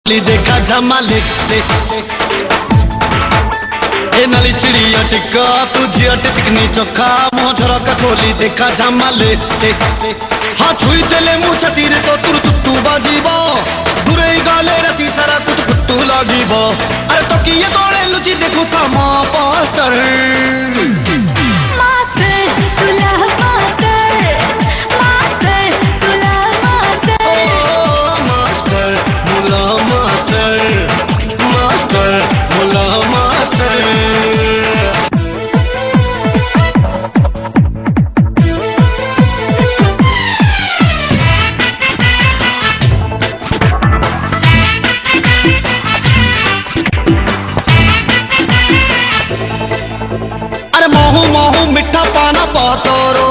देखा झमाले ए नाली चिड़िया टिक्का तुझिया टिकनी चोखा मोझरा कठोली देखा झमाले हाँ छुई चले मुँह छतीरे तो तुर तुत्तू बाजीबो दूरे गाले रती सारा कुछ कुत्तू लाजीबो अरे तो किए तोड़े लुची देखू था माँ पास्टर महू महू मिठा पाना पातरो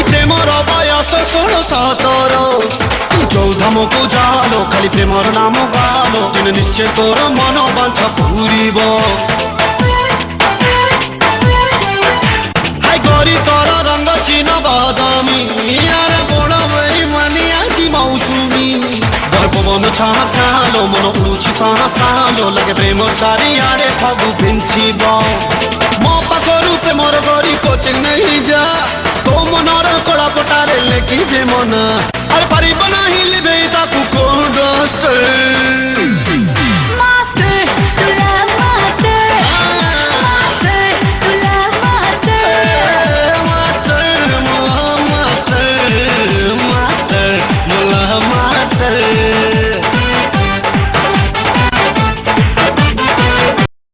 प्रेमर बयस 16-17 चौधम को जालो खाली प्रेमर नाम गालो दिन निश्चय तोर मन बांछा पूरीब हाय गरी तोर रंग चीन बादामी यार बड़ बई मानिया की मौसुमी गर्भवन छाना छालो मन उड़ुची साना सालो लगे प्रेम चारियाड़े फगु भिंचिब प्रेमर गरी कोचिंग नहीं जा तो मनर कड़ा पटारे लेखी जे मना अरे पारिब नहीं लिबे ताकू को डस्टर